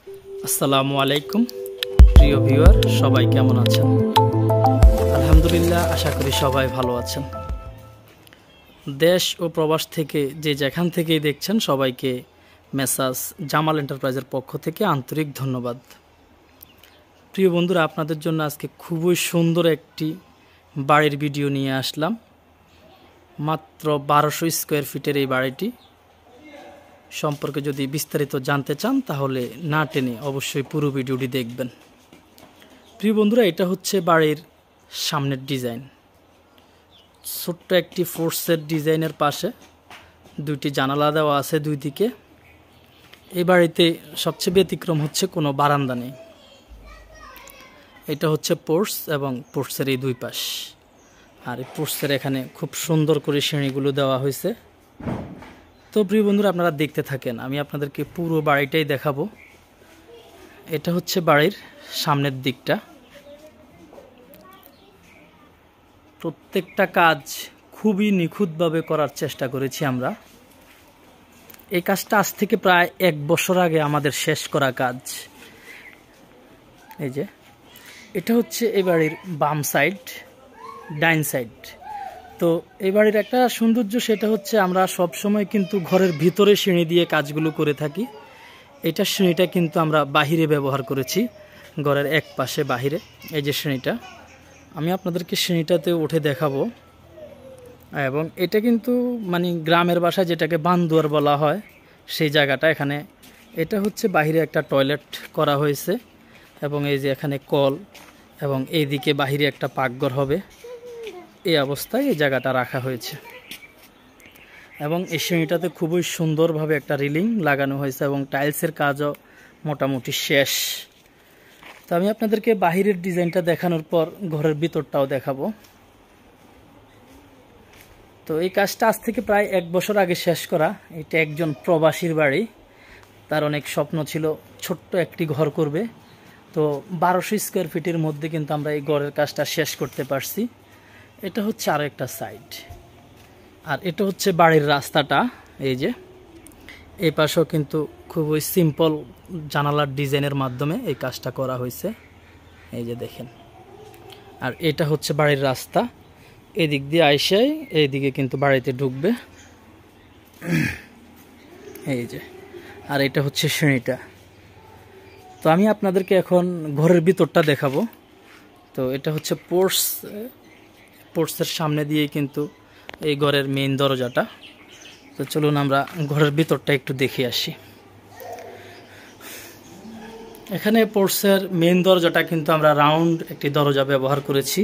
আসসালামু আলাইকুম প্রিয় ভিউয়ার, সবাই কেমন আছেন? আলহামদুলিল্লাহ, আশা করি সবাই ভালো আছেন। দেশ ও প্রবাস থেকে যে যেখান থেকেই দেখছেন সবাইকে মেসাজ জামাল এন্টারপ্রাইজের পক্ষ থেকে আন্তরিক ধন্যবাদ। প্রিয় বন্ধুরা, আপনাদের জন্য আজকে খুবই সুন্দর একটি বাড়ির ভিডিও নিয়ে আসলাম। মাত্র 1200 স্কোয়ার ফিটের এই বাড়িটি সম্পর্কে যদি বিস্তারিত জানতে চান তাহলে না টেনে অবশ্যই পুরো ভিডিওটি দেখবেন। প্রিয় বন্ধুরা, এটা হচ্ছে বাড়ির সামনের ডিজাইন। ছোট্ট একটি ফোর্সের ডিজাইনের পাশে দুইটি জানালা দেওয়া আছে দুই দিকে। এই বাড়িতে সবচেয়ে ব্যতিক্রম হচ্ছে কোনো বারান্দা নেই। এটা হচ্ছে পোর্চ এবং পোর্চের এই দুই পাশ। আর এই পোর্চের এখানে খুব সুন্দর করে সিঁড়িগুলো দেওয়া হয়েছে। তো প্রিয় বন্ধুরা, আপনারা দেখতে থাকেন, আমি আপনাদেরকে পুরো বাড়িটাই দেখাবো। এটা হচ্ছে বাড়ির সামনের দিকটা। প্রত্যেকটা কাজ খুবই নিখুঁতভাবে করার চেষ্টা করেছি আমরা। এই কাজটা আজ থেকে প্রায় 1 বছর আগে আমাদের শেষ করা কাজ। এই যে এটা হচ্ছে এই বাড়ির বাম সাইড, ডাইন সাইড। তো এই বাড়ির একটা সৌন্দর্য সেটা হচ্ছে আমরা সব সময় কিন্তু ঘরের ভিতরে সিঁড়ি দিয়ে কাজগুলো করে থাকি। এটা সিঁড়িটা কিন্তু আমরা বাহিরে ব্যবহার করেছি, ঘরের এক পাশে বাহিরে। এই যে সিঁড়িটা, আমি আপনাদেরকে সিঁড়িটাতে উঠে দেখাবো। এবং এটা কিন্তু মানে গ্রামের ভাষায় যেটাকে বান্দুয়ার বলা হয় সেই জায়গাটা এখানে। এটা হচ্ছে বাহিরে একটা টয়লেট করা হয়েছে এবং এই যে এখানে কল এবং এইদিকে বাহিরে একটা পাকঘর হবে। এই অবস্থায় এই জায়গাটা রাখা হয়েছে এবং এই সিঁড়িটাতে খুবই সুন্দরভাবে একটা রিলিং লাগানো হয়েছে এবং টাইলসের কাজও মোটামুটি শেষ। তো আমি আপনাদেরকে বাহিরের ডিজাইনটা দেখানোর পর ঘরের ভিতরটাও দেখাবো। তো এই কাজটা আজ থেকে প্রায় 1 বছর আগে শেষ করা। এটা একজন প্রবাসীর বাড়ি, তার অনেক স্বপ্ন ছিল ছোট্ট একটি ঘর করবে। তো 1200 স্কোয়ার ফিটের মধ্যে কিন্তু আমরা এই ঘরের কাজটা শেষ করতে পারছি। এটা হচ্ছে আরও একটা সাইড। আর এটা হচ্ছে বাড়ির রাস্তাটা। এই যে এই পাশেও কিন্তু খুবই সিম্পল জানালার ডিজাইনের মাধ্যমে এই কাজটা করা হয়েছে। এই যে দেখেন। আর এটা হচ্ছে বাড়ির রাস্তা। এদিক দিয়ে আইসাই এইদিকে কিন্তু বাড়িতে ঢুকবে। এই যে, আর এটা হচ্ছে সিঁড়িটা। তো আমি আপনাদেরকে এখন ঘরের ভিতরটা দেখাবো। তো এটা হচ্ছে পোর্চের সামনে দিয়ে কিন্তু এই ঘরের মেইন দরজাটা। তো চলুন আমরা ঘরের ভিতরটা একটু দেখে আসি। এখানে পোর্চের মেইন দরজাটা কিন্তু আমরা রাউন্ড একটি দরজা ব্যবহার করেছি।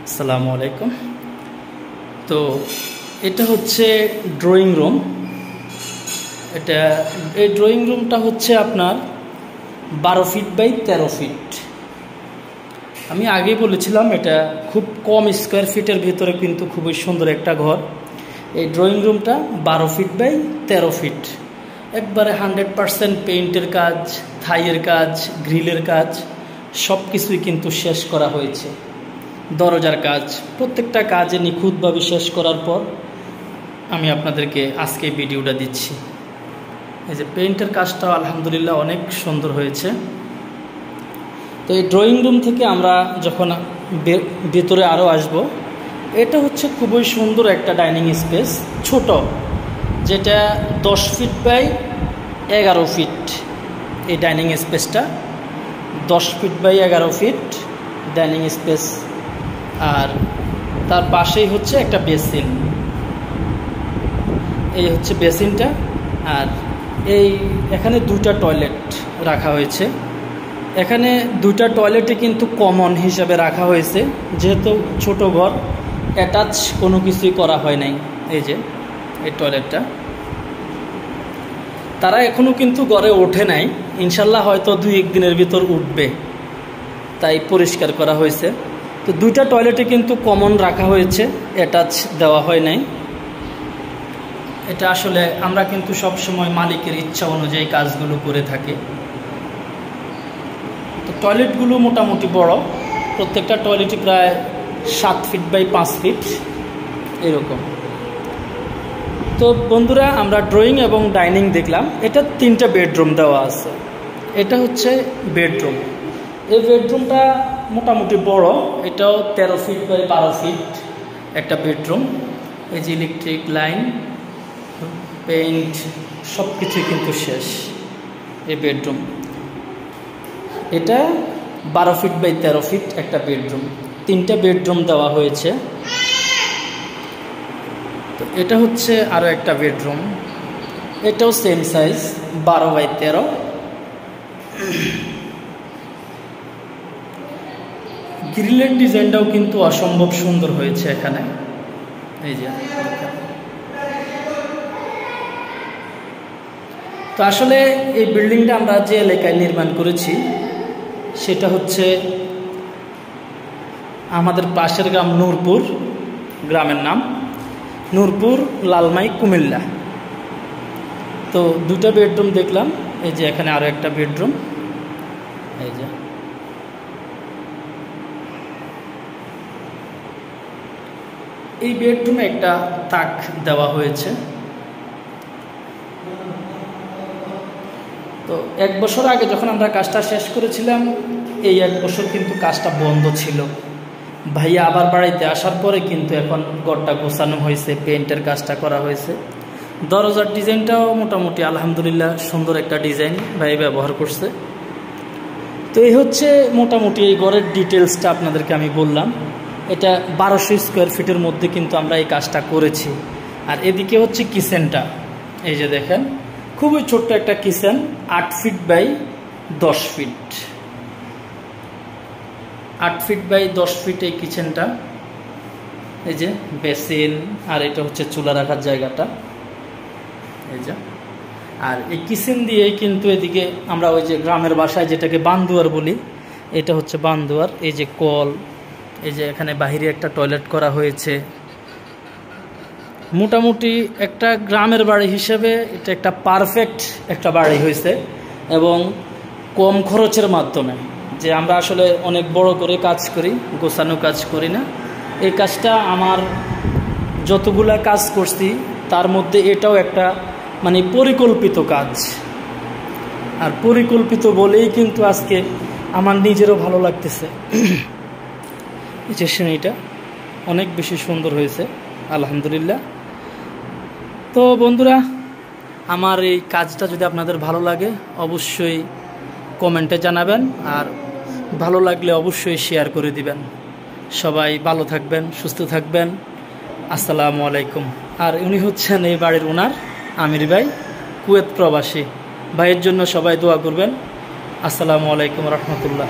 আসসালামু আলাইকুম। তো এটা হচ্ছে ড্রয়িং রুম। এই ড্রয়িং রুমটা হচ্ছে আপনার 12 ফিট বাই 13 ফিট। আমি আগেই বলেছিলাম এটা খুব কম স্কোয়ার ফিটের ভিতরে কিন্তু খুবই সুন্দর একটা ঘর। এই ড্রয়িং রুমটা 12 ফিট বাই 13 ফিট। একবারে 100% পেইন্টের কাজ, থাইয়ের কাজ, গ্রিলের কাজ সব কিছুই কিন্তু শেষ করা হয়েছে। দরজার কাজ, প্রত্যেকটা কাজে নিখুঁতভাবে শেষ করার পর আমি আপনাদেরকে আজকে ভিডিওটা দিচ্ছি। এই যে পেইন্টের কাজটাও আলহামদুলিল্লাহ অনেক সুন্দর হয়েছে। তো এই ড্রয়িং রুম থেকে আমরা যখন ভেতরে আরও আসব, এটা হচ্ছে খুবই সুন্দর একটা ডাইনিং স্পেস, ছোট, যেটা 10 ফিট বাই 11 ফিট। এই ডাইনিং স্পেসটা 10 feet by 11 feet dining space. আর তার পাশেই হচ্ছে একটা বেসিন। এই হচ্ছে বেসিনটা। আর এখানে 2টা টয়লেট রাখা হয়েছে। এখানে 2টা টয়লেটে কিন্তু কমন হিসাবে রাখা হয়েছে, যেহেতু ছোট ঘর, অ্যাটাচ কোনো কিছুই করা হয় নাই। এই যে এই টয়লেটটা তারা এখনও কিন্তু ঘরে ওঠে নাই, ইনশাল্লাহ হয়তো 2-1 দিনের ভিতর উঠবে, তাই পরিষ্কার করা হয়েছে। তো 2টা টয়লেটে কিন্তু কমন রাখা হয়েছে, অ্যাটাচ দেওয়া হয় নাই। এটা আসলে আমরা কিন্তু সব সময় মালিকের ইচ্ছা অনুযায়ী কাজগুলো করে থাকি। তো টয়লেটগুলো মোটামুটি বড়, প্রত্যেকটা টয়লেটই প্রায় 7 ফিট বাই 5 ফিট এরকম। তো বন্ধুরা আমরা ড্রয়িং এবং ডাইনিং দেখলাম, এটা 3টা বেডরুম দেওয়া আছে। এটা হচ্ছে বেডরুম। এই বেডরুমটা মোটামুটি বড়, এটাও 13 ফিট বাই 12 ফিট একটা বেডরুম। এই যে ইলেকট্রিক লাইন, পেইন্ট সব কিছু কিন্তু শেষ। এই বেডরুম এটা 12 ফিট বাই 13 ফিট একটা বেডরুম, 3টা বেডরুম দেওয়া হয়েছে। তো এটা হচ্ছে আরও একটা বেডরুম, এটাও সেম সাইজ 12 বাই 13। গ্রিলের ডিজাইনটাও কিন্তু অসম্ভব সুন্দর হয়েছে এখানে। এই যে তো আসলে এই বিল্ডিংটা আমরা যে এলাকায় নির্মাণ করেছি সেটা হচ্ছে আমাদের পাশের গ্রাম নূরপুর, গ্রামের নাম নূরপুর, লালমাই, কুমিল্লা। তো 2টা বেডরুম দেখলাম, এই যে এখানে আরও একটা বেডরুম। এই যে এই বেডরুমে একটা তাক দেওয়া হয়েছে। তো 1 বছর আগে যখন আমরা কাজটা শেষ করেছিলাম, এই 1 বছর কিন্তু কাজটা বন্ধ ছিল। ভাইয়া আবার বাড়িতে আসার পরে কিন্তু এখন ঘরটা গোছানো হয়েছে, পেইন্টের কাজটা করা হয়েছে। দরজার ডিজাইনটাও মোটামুটি আলহামদুলিল্লাহ সুন্দর একটা ডিজাইন ভাই ব্যবহার করছে। তো এই হচ্ছে মোটামুটি এই ঘরের ডিটেলসটা আপনাদেরকে আমি বললাম। এটা 1200 স্কোয়ার ফিটের মধ্যে কিন্তু আমরা এই কাজটা করেছি। আর এদিকে হচ্ছে কিচেনটা, এই যে দেখেন খুবই ছোট্ট একটা kitchen, 8 feet by 10 feet, 8 feet by 10 feet এই কিচেনটা। এই যে বেসিন, আর এটা হচ্ছে চুলা রাখার জায়গাটা। এই যে আর এই কিচেন দিয়েই কিন্তু এদিকে আমরা ওই যে গ্রামের বাসায় যেটাকে বান্দুয়ার বলি, এটা হচ্ছে বান্দুয়ার। এই যে কল, এই যে এখানে বাহিরে একটা টয়লেট করা হয়েছে। মোটামুটি একটা গ্রামের বাড়ি হিসেবে এটা একটা পারফেক্ট একটা বাড়ি হয়েছে, এবং কম খরচের মাধ্যমে। যে আমরা আসলে অনেক বড় করে কাজ করি, গোছানো কাজ করি না। এই কাজটা আমার যতগুলা কাজ করছি তার মধ্যে এটাও একটা মানে পরিকল্পিত কাজ। আর পরিকল্পিত বলেই কিন্তু আজকে আমার নিজেরও ভালো লাগতেছে। এই যে সিঁড়িটা অনেক বেশি সুন্দর হয়েছে আলহামদুলিল্লাহ। তো বন্ধুরা, আমার এই কাজটা যদি আপনাদের ভালো লাগে অবশ্যই কমেন্টে জানাবেন, আর ভালো লাগলে অবশ্যই শেয়ার করে দিবেন। সবাই ভালো থাকবেন, সুস্থ থাকবেন। আসসালামু আলাইকুম। আর উনি হচ্ছেন এই বাড়ির ওনার, আমির ভাই, কুয়েত প্রবাসী। ভাইয়ের জন্য সবাই দোয়া করবেন। আসসালামু আলাইকুম রহমতুল্লাহ।